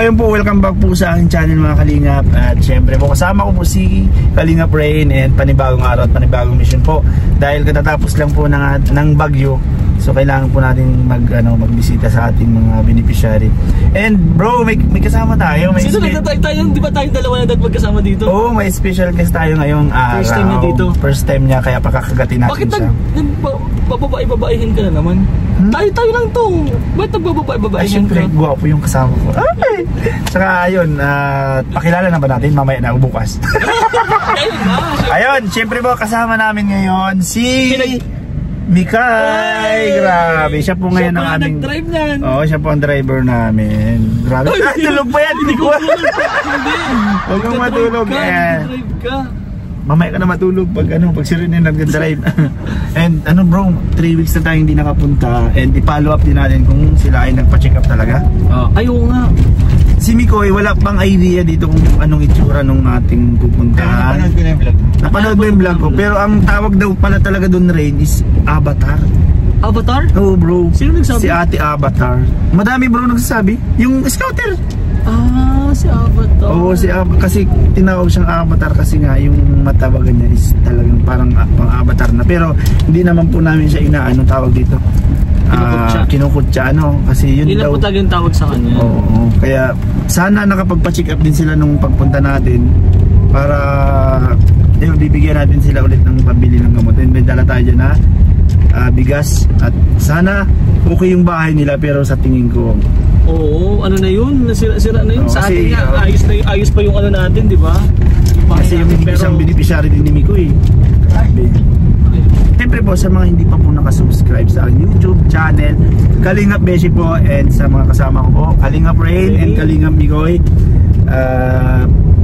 ayun po, welcome back po sa aking channel mga Kalingap. At syempre po, kasama ko po si Kalingap Rain and panibagong araw at panibagong mission po. Dahil katatapos lang po ng bagyo, so kailangan po natin magbisita sa ating mga beneficiary. And bro, may kasama tayo. Sino tayo? Di ba tayong dalawa na magkasama dito? Oo, may special guest tayo ngayong araw. First time niya dito? First time niya, kaya pakakagatin natin bakit siya. Bababae-babaihin ka na naman? Tayo lang to. Ba't nagbababae-babaihin ka? Siyempre, guwapo yung kasama ko. Ay! Saka ayun, pakilala na ba natin mamaya na bukas? Ayun, siyempre po kasama namin ngayon si Mikay. Grabe, siya po ngayon ang aming nag-drive niyan. Oo, siya po ang driver namin. Grabe. Tulog pa yan, hindi ko. Huwag kang matulog. Drive ka. Mamaya ka na matulog pag si Rene nag-drive. And bro, 3 weeks na tayo hindi nakapunta. And i-follow up din natin kung sila ay nagpa-check up talaga. Ayaw nga. Si Mikoy, wala pang idea dito kung anong itsura nung ating pupuntahan. Napanood ko na yung vlog. Napanood mo yung vlog ko. Pero ang tawag daw pala talaga doon, Rain, is Avatar. Avatar? Oo bro. Sino nagsabi? Si Ate Avatar. Madami bro nagsasabi. Yung scouter. Si Avatar. Oo, kasi tinawag siyang Avatar kasi nga yung matabagan niya is talagang parang pang Avatar na. Pero hindi naman po namin siya tawag dito. Kinukutsa kasi yun daw. Yun lang po tawag sa kanya. Oo, kaya sana nakapagpa-check up din sila nung pagpunta natin para bibigyan natin sila ulit ng pambili ng gamot. And may dala tayo dyan na bigas at sana okay yung bahay nila pero sa tingin ko oo, ano na yun? Nasira na yun. Sa atin nga, ayos pa yung natin, di ba? Kasi yung isang beneficiary din ni Miko Grabe. Siyempre po, sa mga hindi pa po nakasubscribe sa YouTube channel, Kalingap Beshi po, and sa mga kasama ko po, Kalingap Rain and Kalingap Mikoy,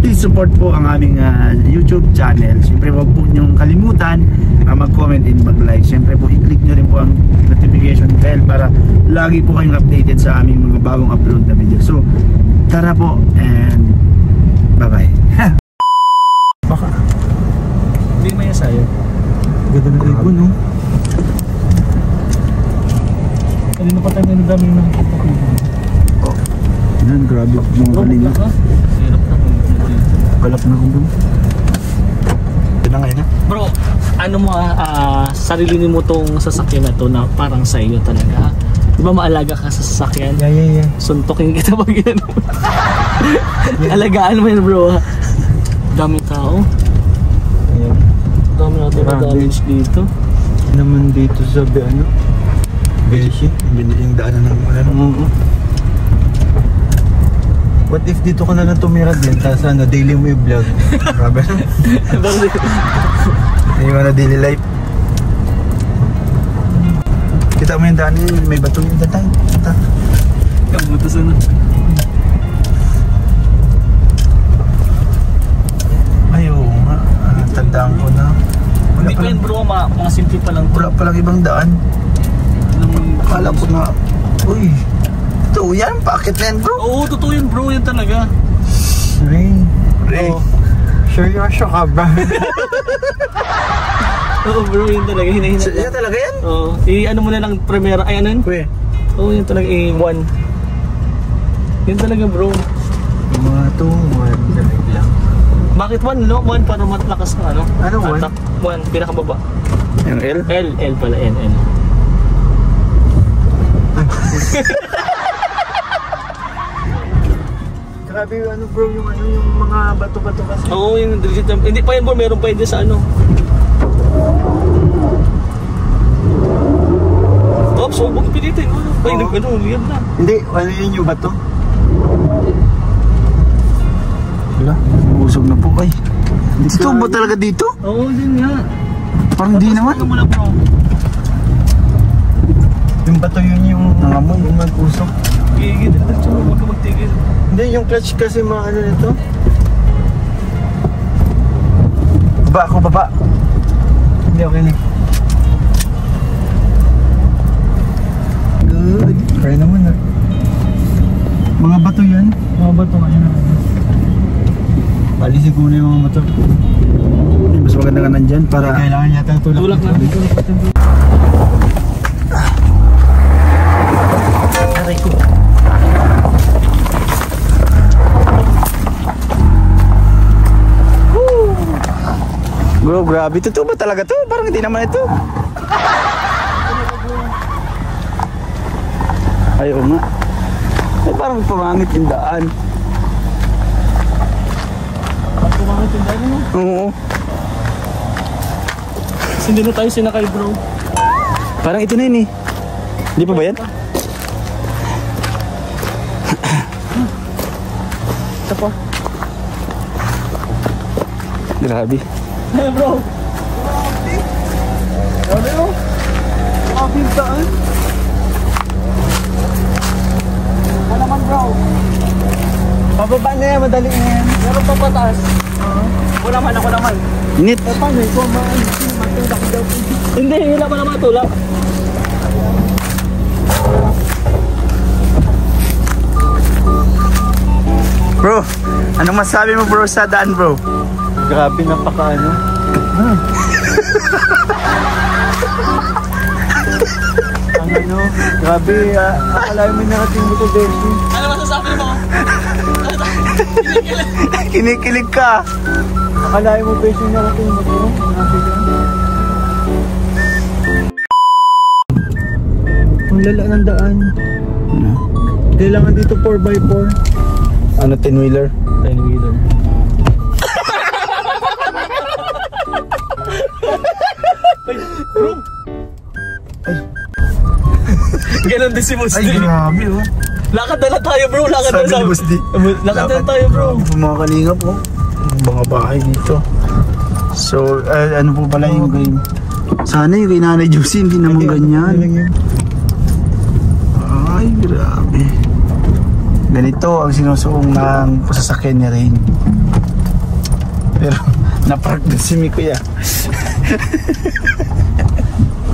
please support po ang aming YouTube channel. Siyempre huwag po niyong kalimutan mag-comment and mag-like. Siyempre po i-click nyo rin po ang notification bell para lagi po kayong updated sa aming mga bagong upload na video. So tara po and bye bye. Baka hindi may asayo. Ganda ng ribbon, no? Kanina pa tayo na daming nakikita ko. Oh, yan, grabe mga Kalingap. Hirap na kung galap na kung doon. Yun na ngayon, bro, sarili mo tong sasakyan na to na parang sa iyo talaga. Di ba maalaga ka sa sasakyan? Yeah. Suntokin kita pag yan. Alagaan mo yan bro. Dami tao. Ayan. Dami natin na damage dito. Naman dito sa Beshi. Yung daanan ng what if dito ka na lang tumira din, tapos daily mo yung vlog? Grabe. Hindi mo na daily life. Kita mo yung daan yun, may bato yung datang. Kabuto sana. Ayaw nga, tandaan ko na. Hindi pa yun bro, mga simple pa lang. Wala palang ibang daan. Akala ko na, uy, totoo yan, paakit na yan bro. Oo, totoo yan bro, yan talaga. Ray. Seryoso ka ba? Oo bro, yun talaga, hinahinat. Yan talaga yan? Oo, ano mo na lang premiere, ay ano yun? Kuya. Oo, yun talaga, 1. Yun talaga bro. Mga 2, 1, dalig lang. Bakit 1 no? 1 para matlakas ka ano? Ano 1? 1, pinakababa. Yung L? L pala, N. Grabe bro, yung mga bato-bato kasi. Oo, yung legit. Hindi pa yan bro, meron pa yun sa ano. Oops, huwag mong pilitin. Ay, weird na. Hindi, ano yun yung bato? Wala, usog na po kay. Dito ba talaga dito? Oo, din nga. Parang di naman. Muna bro. Yung bato yun yung nangamoy, yung nag-usok. Gigil, huwag ka magtigil. Hindi, yung clutch kasi mga nito. Baba. Hindi, okay na. Good. Try naman mga bato yan. Mga bato nga yun. Palisin ko muna yung mga bato. Mas maganda ka nandyan para kailangan yata ng tulak. Aray ko. Grabe, totoo ba talaga to? Parang hindi naman ito. Ay, oo nga. Ay, parang pumangit yung daan. Pumangit yung daan mo? Oo. Kasi hindi na tayo sinakay bro. Parang ito na yun eh. Hindi pa ba yan? Ito po. Grabe. Hey bro. Grabe mo. Grabe yung daan. Ano naman bro? Pababa na yan, madali na yan. Pero papataas. Wala man ako naman. Init. Paano ito? Matulak daw. Hindi, wala pa naman matulak. Bro, anong masabi mo bro sa daan bro? Grabe, napaka ano. Ang ano, grabe, akalain mo nakating mo ito, Beshi. Ano masasabi mo? Kinikilig ka. Akalain mo, Beshi, nakating mo ito. Ang lala ng daan. Ano? Kailangan dito 4x4. Ano, 10-wheeler? 10-wheeler. Bro! Ganon din si Boss D. Ay, grabe oh. Lakad na lang tayo bro, lakad na Sabi ni Boss D. Lakad na lang tayo bro. Mga kalingap oh. Mga bahay dito. So, ano po pala yung game? Sana yung kay Nanay Josie hindi naman ganyan. Ay, grabe. Ganito ang sinusuong ng pasasakyan niya rin. Pero, napark din si Miko ya.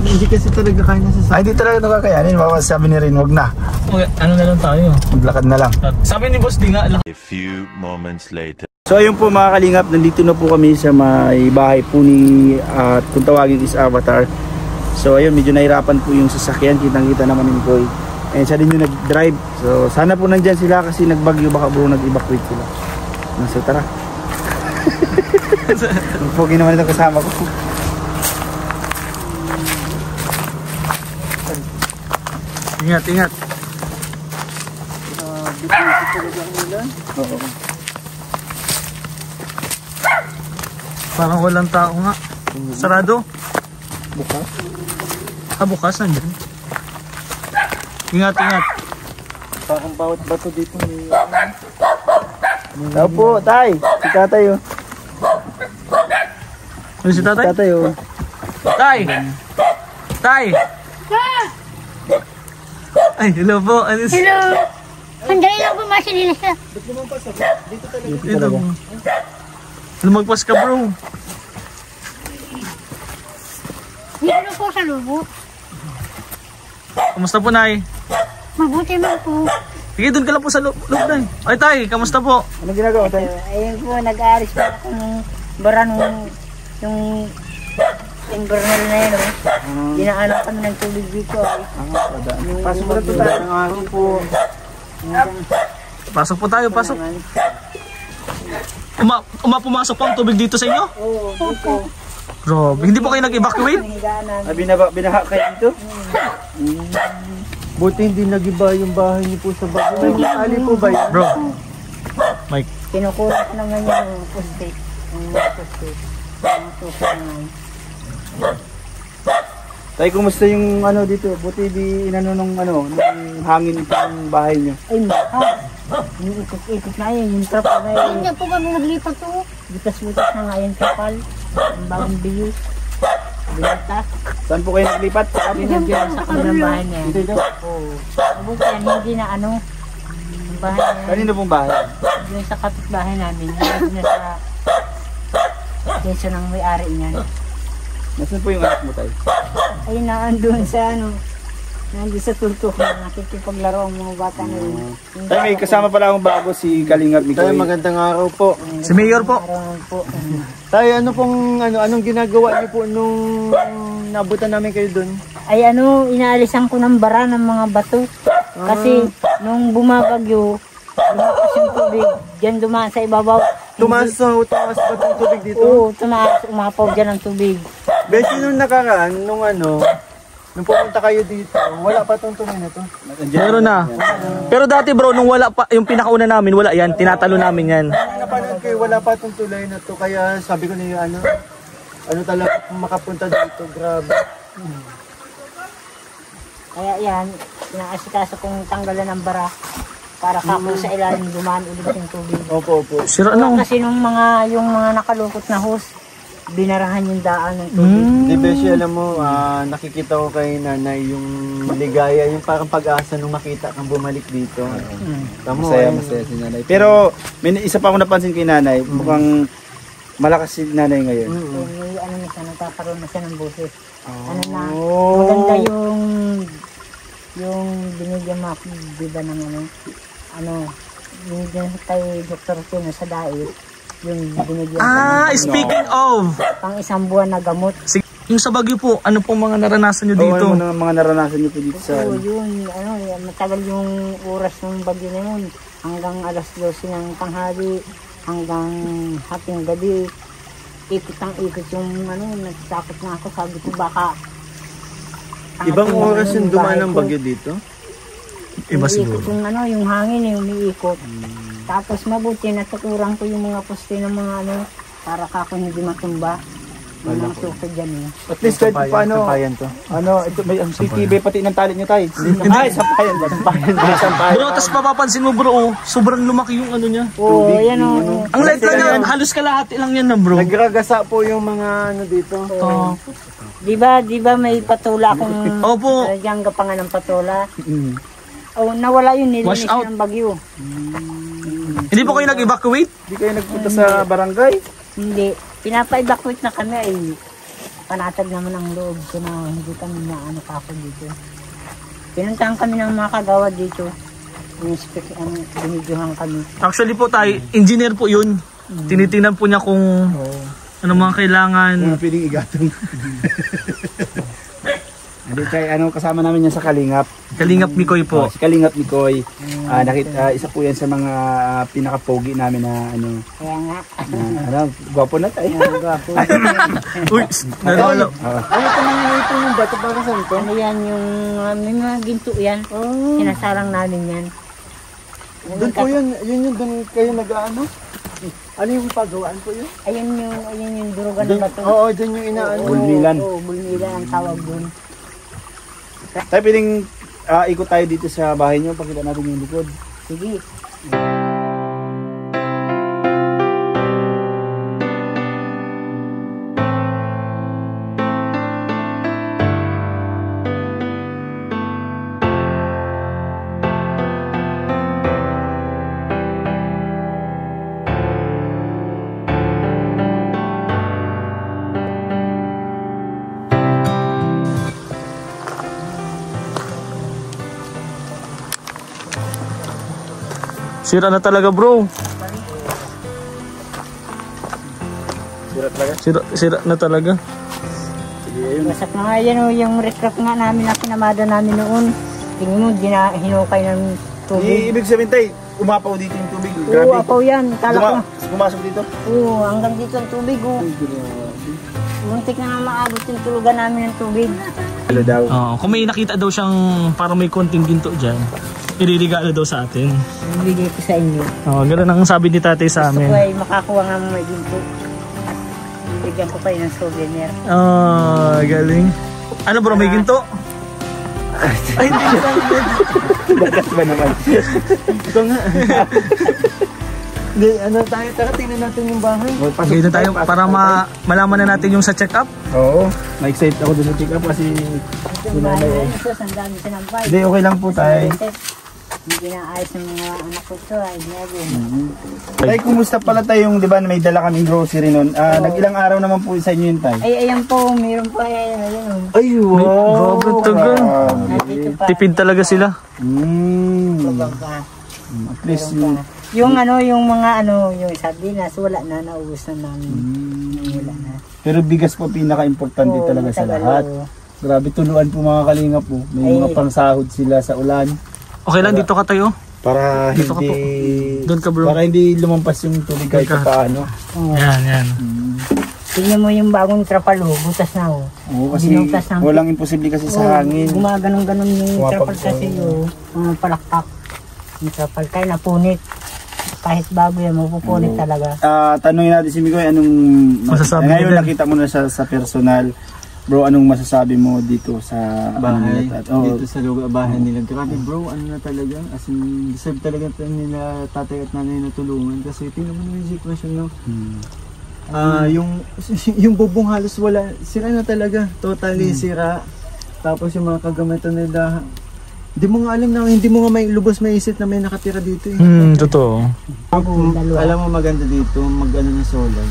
Hindi kasi talaga kaya na sa Ay, hindi talaga nakakayanin. Sabi ni Rin, wag na. Okay, ano na lang tayo? Maglakad na lang. Sabi ni Boss D nga, A few moments later. So ayun po mga kalingap, nandito na po kami sa may bahay po ni kung tawagin is Avatar. So ayun, medyo nahirapan po yung sasakyan, kitang-kita naman ni Mikoy. And siya din yung nag-drive. So sana po nandyan sila kasi nagbagyo, baka bro nag-evacuate sila. So tara. Ang pogi naman itong kasama ko. Ingat, ingat. Oo. Parang walang tao nga. Sarado. Bukas. Bukas nandiyan. Ingat, ingat. Parang bawat bato dito may... Tao po, tay. Si tatay oh. Ano si tatay? Tatay oh. Tay! Tay! Ay, hello po. Ano si... Hello! Sandali lang po, masilinis na. Ito. Lumagpas ka bro. Dito po sa lubo. Kamusta po, Nay? Mabuti man po. Sige, doon ka lang po sa loob, Nay. Ay, Tay, kamusta po? Ano ginagawa tayo? Ayun po, nag-aaris pa ako ng bara nung yung invernal na yun. Dinaanan kami ng tubig dito. Pasok mo na po tayo ng araw po. Pasok po tayo, pasok. Pumasok pa ang tubig dito sa inyo? Oo, dito. Grabe, hindi po kayo nag-evacuate? Hinigaan Ay, binaha kayo dito? Buti hindi nag-iba yung bahay niyo po sa bahay. May mga ali po ba yun? Bro, Mike. Kinukulat naman yung poste. Yung poste. Yung suso naman. Tay, kumusta yung ano dito? Buti di inano nung ano, nung hangin itong bahay niyo. Ay, mahal. Yung ikot-ikot na yun, yung trapal na yun. Hindi po kami naglipat to. Butas-butas na nga yung trapal. Ang bagong biyos. Bilatas. Saan po kayo naglipat? Binagyan sa kabilang bahay niya. Dito. Oo. Mabuti yan, hindi na ano. Ang bahay niya. Kanino pong bahay? Yung sa kapitbahay namin. Hindi na sa keso ng may-ari niyan. Nasaan po yung anak mo tayo? Ay, naandun sa ano. Nandun sa tultok na nakikipaglaro ang mga bata na yun. Tay, may kasama pala akong bago si Kalingap Mikoy. Tayo, magandang araw po. Si Mayor po. Araw po. Tayo, anong ginagawa niyo po nung nabutan namin kayo doon? Ay ano, inaalisan ko ng bara ng mga bato. Kasi nung bumabagyo, lumakas yung tubig, dyan dumaan sa ibabaw. Tumaas ba itong tubig dito? Oo, umapaw dyan ang tubig. Beshi, nung nakaraan, nung pumunta kayo dito, wala pa itong tuloy na to. Meron na. Pero dati bro, nung wala pa, yung pinakauna namin, wala yan. Tinatalo namin yan. Napanood kayo, wala pa itong tuloy na to. Kaya sabi ko niyo, ano talaga makapunta dito, grabe. Kaya yan, pinaasikaso kong tanggalan ng bara para kako sa ilalim dumaan ulit yung tubig. Opo. Sira Kaya kasi yung mga nakalukot na hose, binarahan yung daan ng tubig. Di Beshi, alam mo, nakikita ko kay nanay yung ligaya, yung parang pag-asa nung makita kang bumalik dito. Tamo, Masaya si nanay. Pero may isa pa ako napansin kay nanay, mukhang malakas si nanay ngayon. So, may na siya, nagkakaroon na siya ng boses. Maganda yung binigyan mo ako, di ba, ng yung kay Dr. Pino sa dait, yung binigyan Speaking of, pang isang buwan na gamot. yung sa Baguio po, ano pong mga naranasan nyo dito? Ano mga naranasan niyo po dito sa... Oo, yun, matagal yung oras ng bagyo na yun, hanggang alas 12 ng tanghali, hanggang hating gabi, ikot yung nagtakot na ako, sabi ko baka ibang oras yung dumaan ng bagyo dito? Iba siguro. Yung hangin yung umiikot. Tapos mabuti natuturan ko yung mga poste ng mga para kako hindi matumba. Yung mga sukod dyan At least kahit paano, ito may ang CCTV pati ng tali niyo tayo. Sampayan. Bro, tas mapapansin mo bro, sobrang lumaki yung niya. Oo, yan Ang light lang yan, halos kalahati lang yan na bro. Nagragasa po yung mga dito. Di ba may patula akong Opo. Diyan gapangan ng patula. Nawala yun, nilinis ng bagyo. Hindi po kayo nag-evacuate? Hindi kayo nagpunta sa barangay? Hindi. Pinapa-evacuate na kami ay panatag naman ang loob ko na hindi kami kako dito. Pinuntahan kami ng mga kagawa dito. Binidyohan kami. Actually po tayo, engineer po yun. Tinitingnan po niya kung ano mga kailangan. Kung pwedeng igatong. Kasama namin yan sa Kalingap. Kalingap Mikoy po. Si Kalingap Mikoy. Isa po yan sa mga pinaka-pogi namin na Kaya nga. gwapo na tayo. Gwapo. Uy, nalalo. Ito yung bato para saan to? Yan yung may mga ginto yan. Sinasarang namin yan. Doon po yun doon kayo nag-ano? Ano yung pagawaan po yun? Ayun yung durugan ng bato. Oo, dyan yung inaano. Bulmilan. Oo, bulmilan ang tawag doon. Tayo pwedeng ikot tayo dito sa bahay nyo. Pakita natin yung likod. Sige. Sira na talaga bro. Sira na talaga. Wasak na nga yan yung recraft nga namin na pinamada namin noon. Tingin mo, hinukay ng tubig. Ibig sabihin tayo, umapaw dito yung tubig. Oo, apaw yan. Pumasok dito? Oo, hanggang dito ang tubig. Muntik na maabot yung tulugan namin ng tubig. Hello daw. Kung may nakita daw siyang parang may konting ginto dyan, iririgalo daw sa atin. Bibigay ko sa inyo. Ganun ang sabi ni tatay sa Gusto amin. ko ay makakuha nga may ginto. Bibigyan ko kayo ng souvenir. Galing. Ano bro, may ginto? Ay, hindi ka Bagas ba naman? Ito nga. Hindi, tara tingnan natin yung bahay. Okay na tayo para malaman na natin yung sa check-up. Oo. Na-excite ako doon sa check-up kasi Sinanay. Sandami sinampay. Hindi, okay lang po tayo. Hindi naayos ng mga anak ko ito. Ay, Tay, kumusta pala tayong, di ba, may dala kaming grocery nun. Nag-ilang araw naman po sa inyo yun, tay? Ay, ayan po. Mayroon po. Ayun. Ay, wow. Grabe tagal. Nandito pa. Tipid talaga sila. At least yung mga yung sardinas, wala na, naubos na namin. Wala na. pero bigas po pinaka-importante talaga sa lahat. Grabe, tuluan po mga kalinga po. May mga pangsahod sila sa ulan. Okay lang, dito ka tayo. Para Dito ka hindi... po. Doon ka, bro. Para hindi lumampas yung tubig kahit Doon ka. paano. Oo. Yan. Tingnan mo yung bagong trapal, butas na oh. Oo, kasi Binutas ng- walang imposible kasi sa hangin. Gumaganon-ganon yung Pumapag- trapal kasi yung palakpak. Yung trapal kaya napunit. Kahit bago yan, mapupunit talaga. Tanungin natin si Mikoy, anong... Masasabi ngayon mo din? nakita mo na siya sa personal. Bro, anong masasabi mo dito sa Bahay, Oh, dito sa lugar, bahay nila. Grabe bro, ano na talaga, as in, deserve talaga nila tatay at nanay na tulungan kasi tingnan mo naman yung sitwasyon, no? Yung bubong halos wala, sira na talaga, totally sira. Tapos yung mga kagamitan nila, hindi mo nga alam na, hindi mo nga may lubos maisip na may nakatira dito eh. Totoo. Alam mo maganda dito, mag-ano na solar.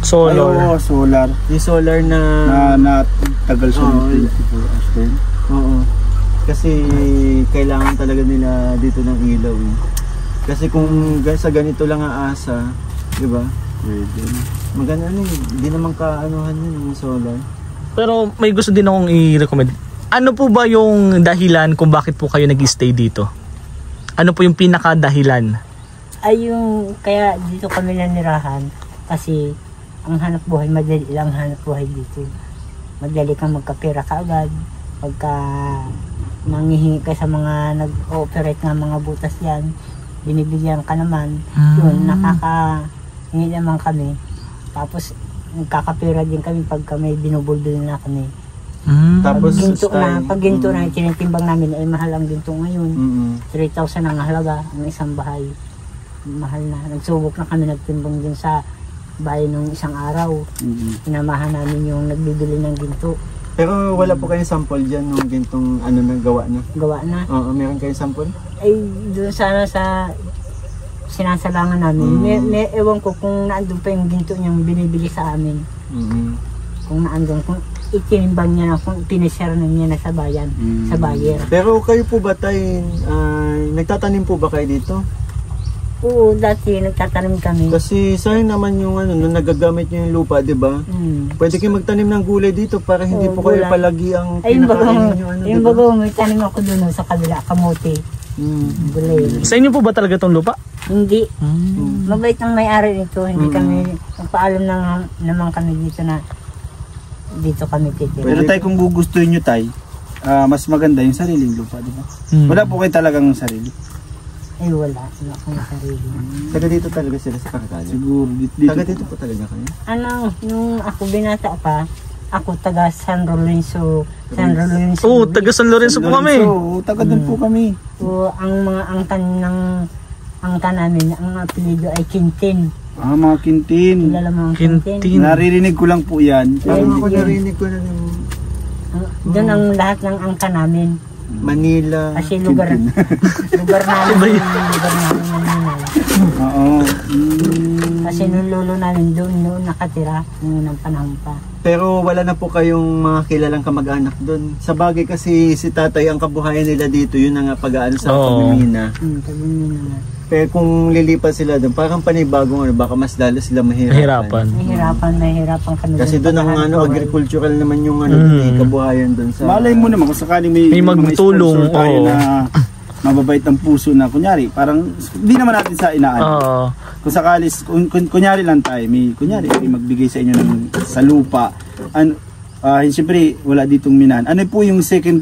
Solar. solar. Yung solar na Tagal siya Oo, ng 24 hours din. Oo. Kasi kailangan talaga nila dito ng ilaw eh. Kasi kung sa ganito lang aasa, di ba? Pwede. Maganda hindi naman kaanuhan yun yung solar. Pero may gusto din akong i-recommend. Ano po ba yung dahilan kung bakit po kayo nag-stay dito? Ano po yung pinaka-dahilan? Ay yung, kaya dito kami nanirahan kasi ang hanap buhay, madali lang hanap buhay dito. Madali kang magkapira kaagad. Pagka manghihingi ka sa mga nag-ooperate ng mga butas yan, binibigyan ka naman. Yun, nakakahingi naman kami. Tapos nagkakapira din kami pagka may binubulbul na kami. Tapos Pag ginto na, tinitimbang namin ay mahal ang ginto ngayon. 3,000 ang halaga ng isang bahay. Mahal na. Nagsubok na kami nagtimbang din sa bahay nung isang araw. Pinamahan namin yung nagbibili ng ginto. Pero wala po kayong sample dyan nung gintong ano na gawa na? Gawa na. Oo, meron kayong sample? Ay, doon sana sa sinasalangan namin. May ewan ko kung naandun pa yung ginto niyang binibili sa amin. Kung naandun, kung itinimbang niya na, kung pinishare na niya na sa bayan, sa bayer. Pero kayo po ba tayo, nagtatanim po ba kayo dito? Oo, dati nagtatanim kami. Kasi sayang naman yung ano, nung nagagamit nyo yung lupa, di ba? Pwede kayo magtanim ng gulay dito para hindi po kayo gulay. palagi ang Ay, yung pinakain nyo. Ano, yung diba? bago, may tanim ako doon sa kabila, kamote. Gulay. Sa inyo po ba talaga itong lupa? Hindi. Mabait ang may-ari nito. Hindi kami, magpaalam na naman kami dito na dito kami titira. Pero tayo kung gugustuhin nyo tayo, mas maganda yung sariling lupa, di ba? Wala po kayo talagang sarili. Ay wala akong sarili. Taga dito talaga sila sa Kakali? Siguro Taga dito po talaga kayo? Ano, nung ako binata pa, ako taga San Lorenzo. Oo, taga San Lorenzo po kami. Oo, taga doon po kami. So, ang mga angkan namin, ang apelido ay Quintin. Mga Quintin. Kilala mo ang Quintin. Quintin? Naririnig ko lang po yan. Parang ako narinig ko na ng Doon ang lahat ng angkan namin. Manila. Kasi lugar namin Manila. Oo. Kasi nung lolo namin doon nakatira noong unang panahon pa. Pero wala na po kayong mga kilalang kamag-anak doon. Sa bagay kasi si tatay ang kabuhayan nila dito, yun ang pag-aano sa pagmimina. Pagmimina nga. Pero kung lilipat sila doon, parang panibagong ano, baka mas lalo sila mahirapan. Mahirapan kami. Kasi doon ang agricultural naman yung kabuhayan doon sa... Malay mo naman kung sakaling may magtulong sponsor tayo na mababait ang puso na kunyari, parang hindi naman natin sa inaan. Kung sakali, kunyari lang tayo, may magbigay sa inyo sa lupa. Siyempre, wala ditong minan. Ano po yung second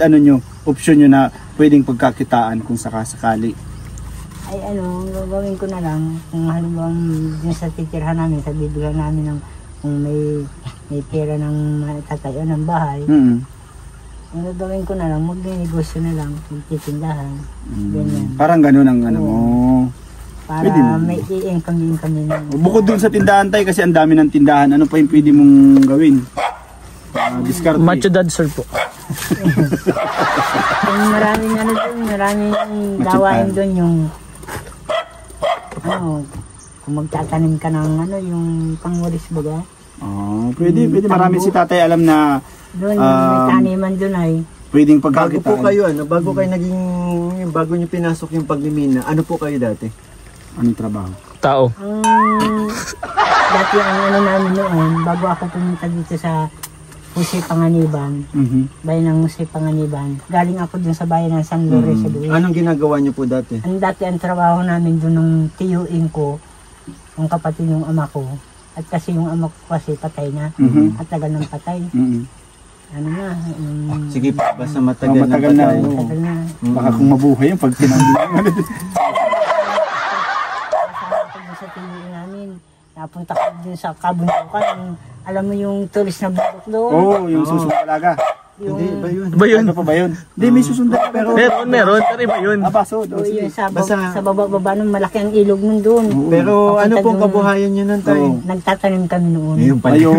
option nyo na pwedeng pagkakitaan kung sakasakali? Ay gagawin ko na lang kung halimbawa din sa titirhan namin, sa bibigyan namin ng kung may pera ng tatayo ng bahay. Ang gagawin ko na lang, mag-negosyo na lang, magtitindahan. Ganyan. Parang ganun ang mo. Para may i-income kami na. Bukod dun sa tindahan tayo kasi ang dami ng tindahan, ano pa yung pwede mong gawin? Discard. Macho dad sir po. Maraming maraming gawain doon yung kung magtatanim ka ng yung pangwaris baga. Pwede marami si tatay alam na doon may taniman doon ay pwedeng Bago pagkakitaan. po kayo, bago nyo pinasok yung pagmimina, ano po kayo dati? Anong trabaho? Tao. Dati ang namin noon, bago ako pumunta dito sa Jose Panganiban. Bayan ng Jose Panganiban. Galing ako dun sa bayan ng San Lorenzo. Anong ginagawa niyo po dati? Ang dati ang trabaho namin dun ng tiyuin ko, yung kapatid yung ama ko. At kasi yung ama ko kasi patay na. At tagal ng patay. Ano na? Sige pa, basta matagal na matagal na. patay. Tagal na. Baka kung mabuhay yung pag tinanggilan. Kasama ko dun sa tiyuin namin. Napunta ko dun sa kabundukan. Alam mo yung tulis na bundok doon? Oo, yung susunod talaga. Hindi, ba yun? Ba yun? Ano pa ba yun? Hindi, may susunod pero... Meron. Pero iba yun. Abaso, Oo, yun, sa Basta- baba nung malaki ang ilog nun doon. Pero Papunta ano pong dun. kabuhayan nyo nun tayo? Nagtatanim kami noon. Ayun pala. Ayun.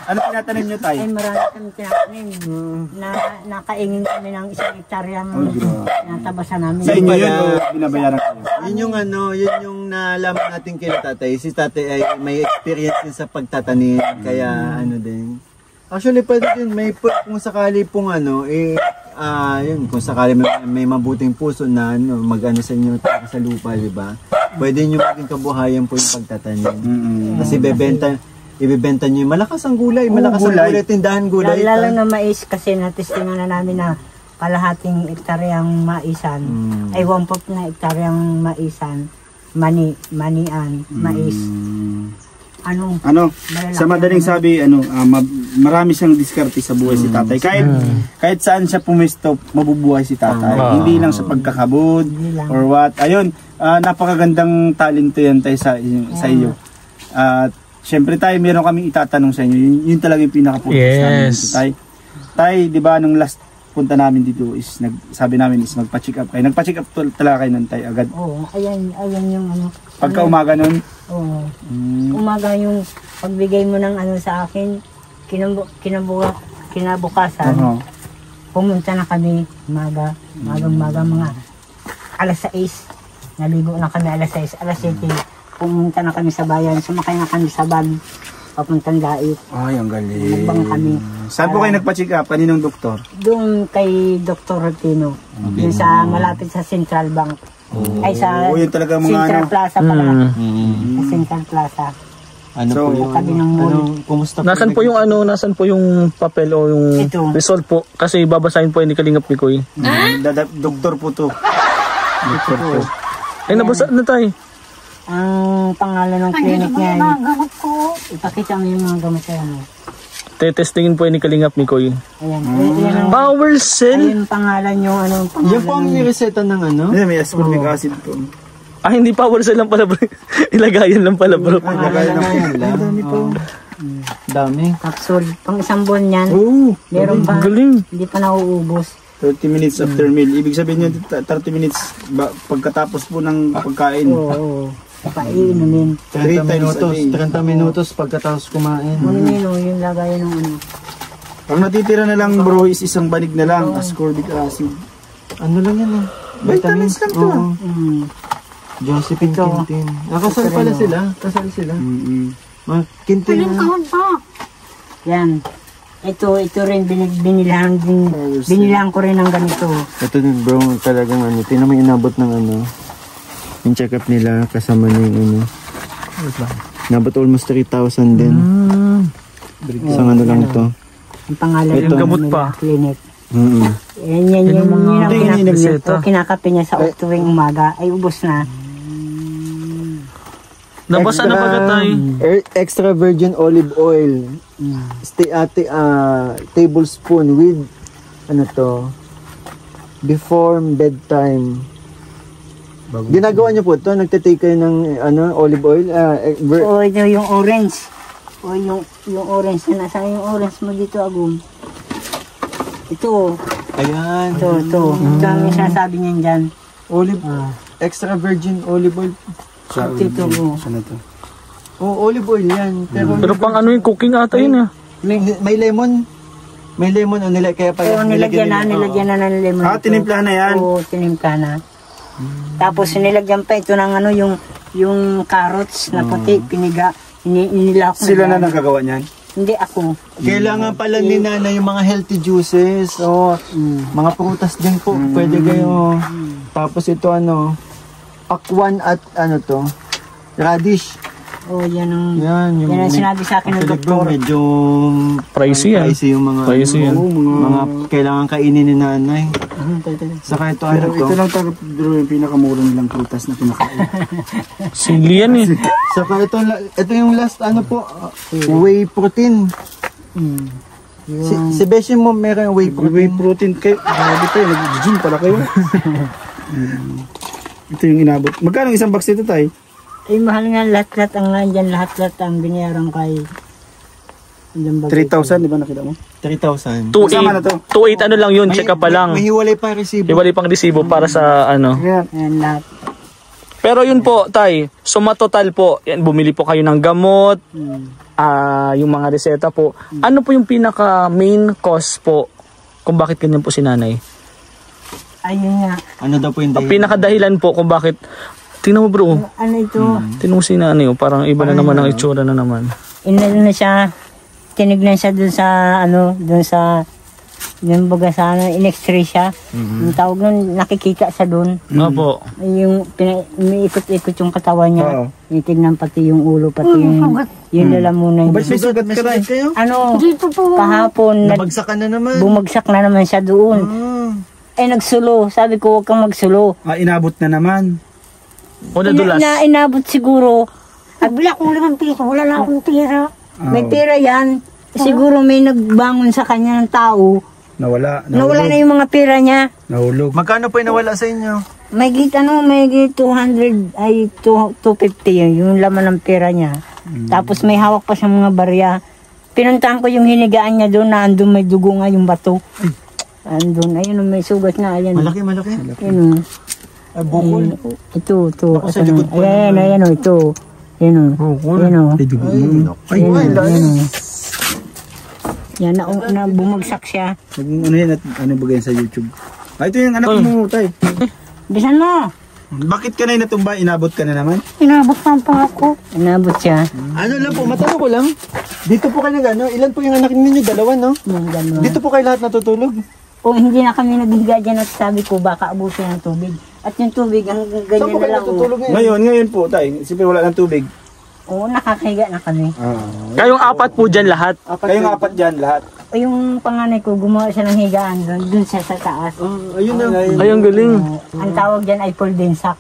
Ano tinatanim nyo tayo? Ay marami kami tinatanim. Nakaingin kami ng 1 hektaryang natabasan namin. Sa inyo yun o binabayaran kayo? Yun yung ano, yun yung nalaman natin kay tatay. Si tatay ay may experience din sa pagtatanim. Kaya ano din. Actually, pwede din. Kung sakali pong ano, yun, kung sakali may mabuting puso na ano, mag-ano sa inyo sa lupa, di ba? Pwede nyo maging kabuhayan po yung pagtatanim. Kasi ibebenta nyo yung malakas ang gulay. Malakas ang gulay, tindahan gulay. Lalo na mais kasi natistingan na namin na kalahating hektaryang maisan. Ay 1/4 na hektaryang maisan. Manian, mais. Ano? Malalaki Sa madaling sabi, marami siyang diskarte sa buhay si tatay. Kahit saan siya pumisto, mabubuhay si tatay. Hindi lang sa pagkakabud or what. Ayun, napakagandang talento yan tayo sa iyo. At syempre tayo, meron kaming itatanong sa inyo. Yun talaga yung pinaka-focus namin dito, tay. Tay, di ba, nung last punta namin dito is, sabi namin is magpa-check up kayo. Nagpa-check up talaga kayo ng tay agad. Oo, ayan yung ano. Pagka umaga nun? Oo. Umaga yung pagbigay mo ng ano sa akin, kinabukasan, pumunta na kami magang mga alas 6. Naligo na kami alas 6, alas 7. Pumunta na kami sa bayan, sumakay na kami sa van, papuntang Dait. Ay, ang galing. Nagbang kami. Saan po kayo nagpa-check up? Kaninong doktor? Doon kay Dr. Rutino, yung sa malapit sa Central Bank. Ay sa yun talaga mga Central ano. Plaza pala. Sa Central Plaza. Ano So, po yung, Tabi ng mall. kumusta po? Nasan po yung papel o yung Ito. result po? Kasi babasahin po ni Kalingap Mikoy. Doktor po to. Doktor po. Ay, nabasa na tayo. Ang pangalan ng clinic niya ay ipakita mo yung mga gamot sa ano. Tetestingin po ni Kalingap Mikoy. Ayan. Ayan ang Power Cell? ayun pangalan yung ano. Pangalan Yan po ang nireseta ng ano? May ascorbic acid po. Ah, hindi Power Cell lang pala bro. Ilagayan lang pala bro. Lagay na po yan lang. Dami. Capsule. Pang isang buwan yan. Oo. Meron pa. Galing. Hindi pa nauubos. 30 minutes after meal. Ibig sabihin nyo, 30 minutes pagkatapos po ng pagkain. Oo. Painumin. 30 3 times minutos. a day. 30 minutos pagkatapos kumain. Yung lagayan ng ano. Ang natitira na lang bro is isang banig na lang, ascorbic acid. Ano lang yan Vitamins lang to. Oo. Mm. Josephine Quintin. Nakasal pala sila. Kasal sila. Mga Quintin na. Yan. Ito rin binilahan ko rin ng ganito. Ito din bro, talagang ano. Tingnan mo yung inabot ng ano. Yung check-up nila kasama niya yung ano. Inabot almost 3,000 din. Isang ano lang to. Ang pangalan Ito. ng Gamot nila, pa. clinic. Mm-hmm. Yan ang reseta. kinakape niya sa tuwing umaga. Ay ubos na. Nabasa na ba tayo? Extra virgin olive oil. Tablespoon with ano to before bedtime. Ginagawa niyo po to? Nagtitake kayo ng ano, olive oil? O ito yung orange. O yung orange na nasa yung orange mo dito, Agum. Ito. Ayan. Ito. Ito ang sinasabi niyan dyan. Olive, extra virgin olive oil. Ito mo. Saan na to? Oh, olive oil yan. Pero pang ano yung cooking ata yun ah. May lemon. May lemon o nila kaya pala Oo, nilagyan na ng lemon. Tinimpla na yan. Oo, tinimpla na. Tapos nilagyan pa ito ng ano, yung carrots na puti, piniga. Inilak ko. Sila na nagagawa niyan? Hindi ako. Kailangan pala ni nanay yung mga healthy juices o mga prutas din po. Pwede kayo. Tapos ito ano, pakwan at ano to, radish. Oh, yan ang Yan, yan ang sinabi sa akin ng Actually, bro, doktor. medyo Pricey yan. pricey yung mga, Pricey yan. mga kailangan kainin ni nanay. Saka ito, ano Pero to? ito lang talaga bro yung pinakamura nilang prutas na pinakain. Sili yan eh. Saka ito yung last, ano po, whey protein. Si Beshi mo meron whey protein. Whey protein kayo. Grabe tayo, nag-gym pala kayo. Ito yung inabot. Magkano isang box nito tayo? Ay, mahal nga lahat-lahat ang nandyan, lahat-lahat ang binayaran kay 3,000, di ba nakita mo? 3,000. 2.8 ano lang yun, check up pa lang. May hiwalay pa resibo. Iwalay pang resibo para sa ano. Kaya, Ayan lahat. Pero yun po, tay, suma total po, yan, bumili po kayo ng gamot, yung mga reseta po. Ano po yung pinaka main cause po kung bakit ganyan po si nanay? Ayun nga. Ano daw po yung Ang dahilan? pinaka dahilan po kung bakit, tingnan mo bro, Ano ito? tingnan mo si nanay, oh, parang iba na naman ang itsura na naman. Inano na siya. Tinignan siya dun sa ano, dun sa yung baga sa ano, in-x-ray siya. Yung tawag nun, nakikita siya dun. Opo. Yung umiikot-ikot yung katawan niya. Oo. Titignan pati yung ulo, pati yung lalamunan ba't niya. may sugat ka rin? kayo? Ano, kahapon, Nabagsakan na naman. bumagsak na naman siya doon. Ay, nagsulo. Sabi ko, huwag kang magsulo. Inabot na naman. O nadulas. Inabot siguro. Abila kong 5 piso, wala na akong tira. May tira yan. Siguro may nagbangon sa kanya ng tao. Nawala. Nawala na yung mga pera niya. Nahulog. Magkano po yung nawala sa inyo? May 200, ay 250 yun, yung laman ng pera niya. Tapos may hawak pa siyang mga barya. Pinuntahan ko yung hinigaan niya doon na andun may dugo nga yung bato. Andun, ayun, may sugat na, ayan. Malaki. Ayun, Ay, bukol. ito. Ako sa likod po Ayan, ito. Ayan, ayan, Ay, dugo mo. yan, na bumagsak siya. Ano yan at ano ba yan sa YouTube? Ito yung anak mo, tay. Bisan mo. Bakit ka na natumba? Inabot ka na naman? Inabot pa ako. Inabot siya. Ano lang po, matanong ko lang. Dito po kayo ilan po yung anak ninyo? 2, no? Yung gano'n. Dito po kayo lahat natutulog? Kung hindi na kami naghiga dyan at sabi ko baka abusin ng tubig. At yung tubig hanggang Saan ganyan po na kayo lang. natutulog ngayon? Ngayon po, tay. Siyempre wala ng tubig. Oo, nakakahiga na kami. Kayong apat po dyan lahat. Kayong apat dyan lahat. O yung panganay ko, gumawa siya ng higaan doon siya sa taas. Ayun na. Ay, ang galing. Ang tawag dyan ay folding sack.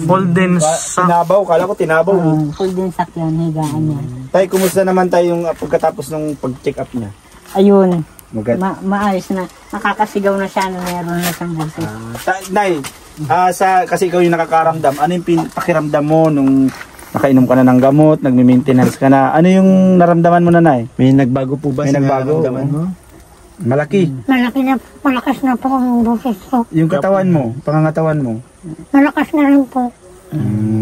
Golden sa... Tinabaw, kala ko tinabaw. Folding sack yan, higaan niya. Tay, kumusta naman tayo yung pagkatapos ng pag-check up niya? Ayun, Maganda. maayos na. Nakakasigaw na siya na meron na siyang boses. Nay, kasi ikaw yung nakakaramdam, ano yung pakiramdam mo nung nakainom ka na ng gamot, nagme-maintenance ka na? Ano yung naramdaman mo na, Nay? May nagbago po ba May sa nagbago, nararamdaman mo? Malaki. Malakas na po ang boses ko. Yung katawan mo, pangangatawan mo. Malakas na rin po.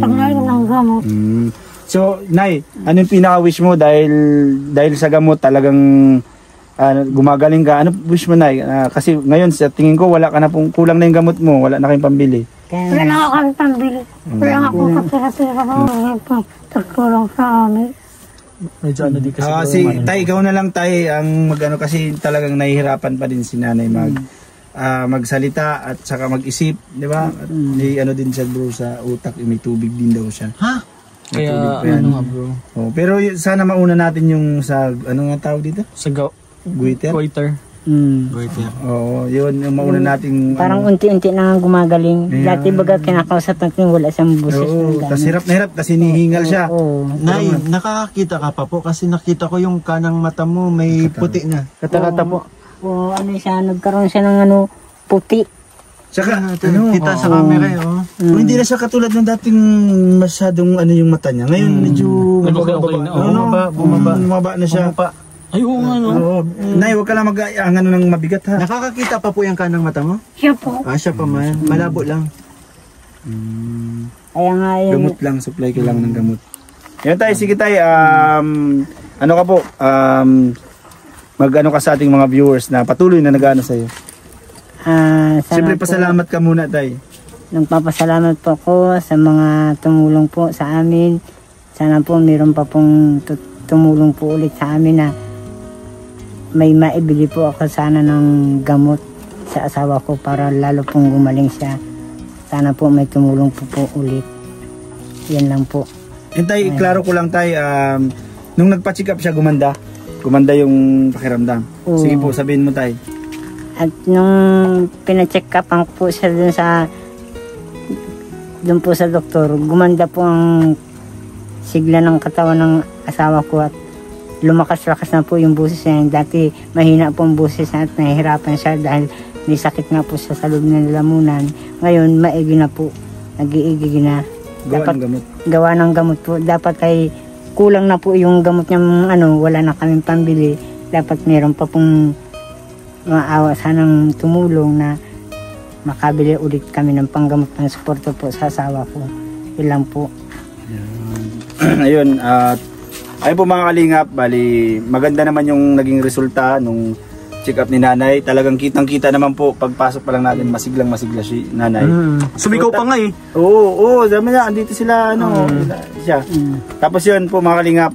Pag nainom ng gamot. So, Nay, ano yung pinaka-wish mo dahil sa gamot talagang gumagaling ka? Ano wish mo, Nay? Kasi ngayon sa tingin ko wala ka na pong kulang na yung gamot mo, wala na kayong pambili. Kaya Wala na ako kami pambili. Wala nga akong kapira-pira po. Ngayon po, tagtulong sa amin. Medyo ano di kasi. Si Tay, ikaw na lang, Tay, ang magano kasi talagang nahihirapan pa din si Nanay magsalita at saka mag-isip, di ba? At may ano din siya, bro, sa utak, may tubig din daw siya. Ha? Kaya ano nga bro. Oh, pero sana mauna natin yung sa ano nga tawag dito? Sa Goiter. goiter. Oo, yun yung mauna nating parang unti-unti na nga gumagaling. Dati baga kinakausap natin wala siyang boses. Oo, tas hirap na hirap, tas hinihingal siya. Oo. Nay, nakakakita ka pa po kasi nakita ko yung kanang mata mo may puti na. Kata-kata po. Oo, ano siya, nagkaroon siya ng ano, puti. Saka Kita sa camera eh, oh. hindi na siya katulad ng dating masyadong ano yung mata niya. Ngayon medyo Okay na. bumaba na siya. Ay, oo nga no. Oo. Nay, wag ka lang ano ng mabigat ha. Nakakakita pa po yung kanang mata mo? Siya po. Siya pa man. Malabo lang. Kaya nga yun. Gamot lang, supply ko lang ng gamot. Yan tayo, sige tayo. Ano ka po? Mag-ano ka sa ating mga viewers na patuloy na nag-ano sa'yo. Siyempre, pasalamat ka muna tayo. Nagpapasalamat po ako sa mga tumulong po sa amin. Sana po mayroon pa pong tumulong po ulit sa amin na may maibili po ako sana ng gamot sa asawa ko para lalo pong gumaling siya. Sana po may tumulong po ulit. Yan lang po. And tay, klaro ko lang tay, nung nagpa-check up siya, gumanda yung pakiramdam. Sige po, sabihin mo tay. At nung pina-check up po siya dun po sa doktor, gumanda po ang sigla ng katawan ng asawa ko at lumakas-lakas na po yung busis niya. Dati mahina po ang busis niya at nahihirapan siya dahil may sakit nga po siya sa loob ng lamunan. Ngayon, maigi na po. Nag-iigi na. Gawa ng gamot po. Dapat ay kulang na po yung gamot niya, wala na kaming pambili. Dapat meron pa pong maawa sanang tumulong na makabili ulit kami ng panggamot ng suporto po sa asawa ko. Ilang po. Ayun, ayun po mga kalingap, bali maganda naman yung naging resulta nung check up ni nanay. Talagang kitang-kita naman po pagpasok pa lang natin, masiglang-masigla si nanay. Sumikaw pa nga eh. Oo, dami na, andito sila, siya. Tapos yun po mga kalingap,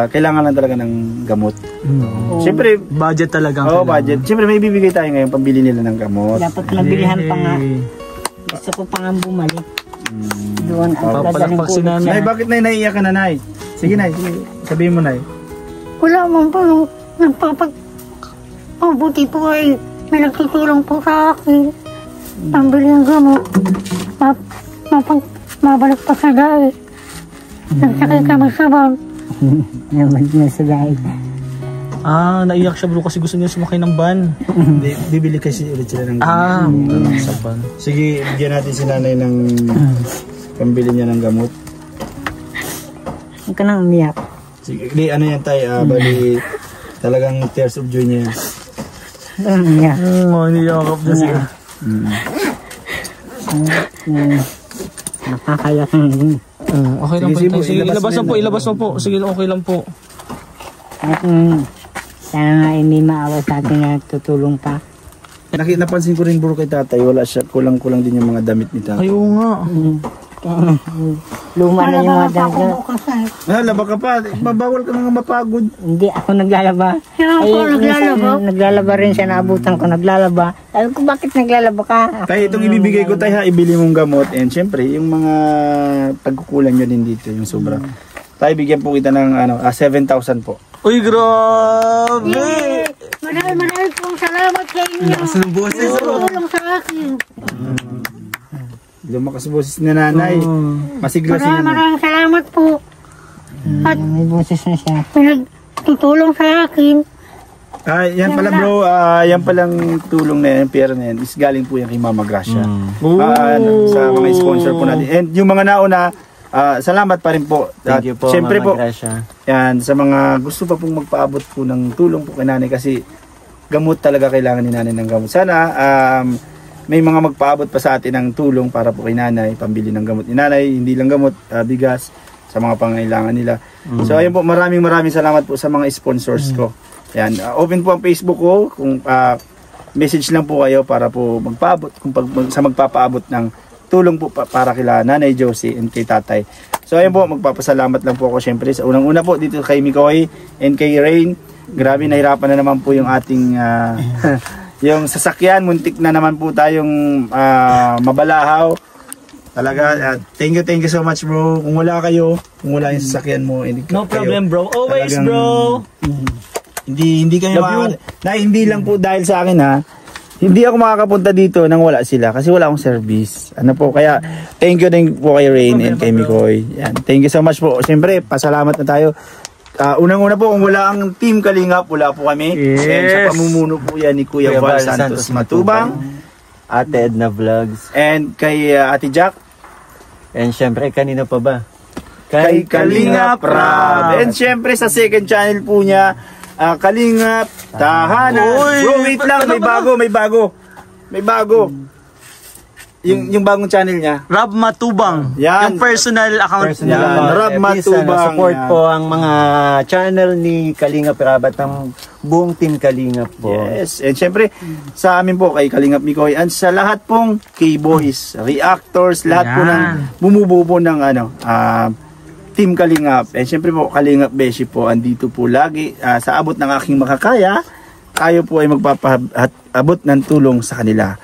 kailangan lang talaga ng gamot. Siyempre, budget talaga. Budget. Siyempre may bibigay tayo ngayon, pambili nila ng gamot. Dapat nabilihan pa nga. Gusto ko pa nga bumalik. Doon ang papalakpak si nanay. Nay, bakit naiiyak ka na, nay? Sige, nay. Sige. Sabihin mo, nay. Wala man po nung mabuti po ay may nagtutulong po sa akin. Pambili ng gamot. Mabalik pa sa dahil. Nagsakay kami sa van. Nabalik na sa dahil. Naiyak siya bro kasi gusto niya sumakay ng van. Bibili kasi ulit sila ng gamot. Sa van. Sige, bigyan natin si nanay ng pambili niya ng gamot. Huwag ka nang umiyak. Sige, ano yan tayo, bali talagang tears of joy niya yan. Huwag ka nang umiyak. Niyakap na siya. Nakakayak na yun. Okay lang Sige, po. Sige, ilabas ilabas mo po. Sige, okay lang po. At sana nga may maawa sa atin na tutulong pa. Napansin ko rin bro kay tatay, wala siya, kulang-kulang din yung mga damit ni tatay. Ayaw nga. Luma na yung mga damit. Laba ka pa, mabawal ka nga mapagod. Hindi, ako naglalaba. Naglalaba rin siya, naabutan ko naglalaba. Sabi ko, bakit naglalaba ka? Tayo, itong ibibigay ko tayo, ibili mong gamot. And syempre, yung mga pagkukulang nyo din dito, yung sobra. Tayo, bigyan po kita ng 7,000 po. Uy, grabe! Maraming pong salamat sa inyo. Lakas ng boses. Tulong sa akin. Lumakas boses na nanay. Masigla si nanay. Maraming salamat po. At May boses na siya. pinagtutulong sa akin. Yan pala bro, yan palang tulong na yan, pera na yan, is galing po yan kay Mama Gracia. Sa mga sponsor po natin. And yung mga nauna, salamat pa rin po. Thank you po, Siyempre Mama po, Gracia. yan, sa mga gusto pa pong magpaabot po ng tulong po kay nanay kasi gamot talaga kailangan ni nanay ng gamot. Sana may mga magpaabot pa sa atin ng tulong para po kay nanay, pambili ng gamot ni nanay, hindi lang gamot, bigas, sa mga pangailangan nila. So ayun po, maraming salamat po sa mga sponsors ko. Yan, open po ang Facebook ko, kung message lang po kayo para po magpaabot, sa magpapaabot ng tulong po para kila Nanay Josie and kay Tatay. So ayun po, magpapasalamat lang po ako syempre sa unang-una po dito kay Mikoy and kay Rain. Grabe, nahirapan na naman po yung ating yung sasakyan, muntik na naman po tayong mabalahaw. Talaga, thank you so much bro. Kung wala kayo, kung wala yung sasakyan mo, No problem bro, always talagang, bro. Hindi kayo hindi lang po dahil sa akin ha. Hindi ako makakapunta dito nang wala sila kasi wala akong service. Ano po, kaya thank you din po kay Rain and kay Mikoy. Yan, thank you so much po. Siyempre, pasalamat na tayo. Unang-una po, kung wala ang Team Kalingap, wala po kami. Yes. And sa pamumuno po yan ni Kuya Val Santos Matubang. Ate Edna Vlogs. And kay Ate Jack. And syempre, kanino pa ba? Kay Kalingap Rab. And syempre sa second channel po niya, Kalingap Tahanan. Bro, wait lang, may bago. Yung bagong channel niya. Rab Matubang. Yan. Yung personal account niya. Rab Matubang. Support po ang mga channel ni Kalingap Rab at ang buong Team Kalingap po. Yes. And syempre, sa amin po kay Kalingap Mikoy and sa lahat pong K-Boys, reactors, lahat po ng bumubuo po ng Team Kalingap. And syempre po, Kalingap Beshi po, andito po lagi sa abot ng aking makakaya. Kayo po ay magpapaabot ng tulong sa kanila.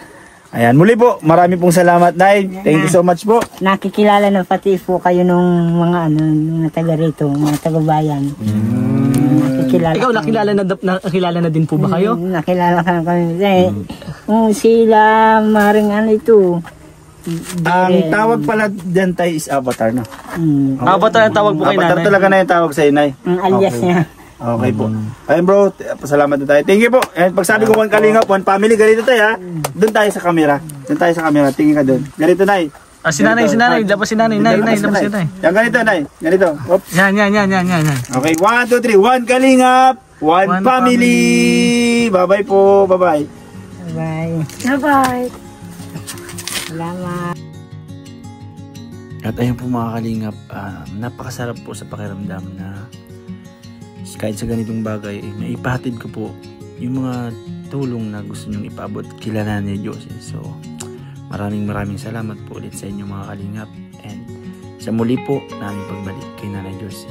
Ayan, muli po, marami pong salamat, Nay. Thank you so much po. Nakikilala na pati po kayo nung mga mga taga rito, mga taga-bayan. Nakikilala. Ikaw, nakilala na din po ba kayo? Nakilala ka kami. Sila, maring ito. Ang tawag pala dyan, Tay, is Avatar, no? Avatar ang tawag po kay Avatar nanay. talaga na yung tawag sa'yo, Nay. Ang alias niya. Okay po. Ayun bro, pasalamat na tayo. Thank you po. And pag sabi ko one kalingap, one family, ganito tayo ha. Doon tayo sa camera. Doon tayo sa camera. Tingin ka doon. Ganito, Nay. Si nanay. Dapat si nanay. Nay, dapat si nanay. Yan, ganito, Nay. Ganito. Oops. Yan. Okay, 1, 2, 3. One kalingap, one family. Bye-bye po. Bye-bye. Bye. Bye-bye. Salamat. At ayun po mga kalingap, napakasarap po sa pakiramdam na kahit sa ganitong bagay, maipahatid ko po yung mga tulong na gusto nyong ipaabot kila Nanay Josie. So, maraming salamat po ulit sa inyo mga kalingap. And sa muli po, namin pagbalik kay Nanay Josie.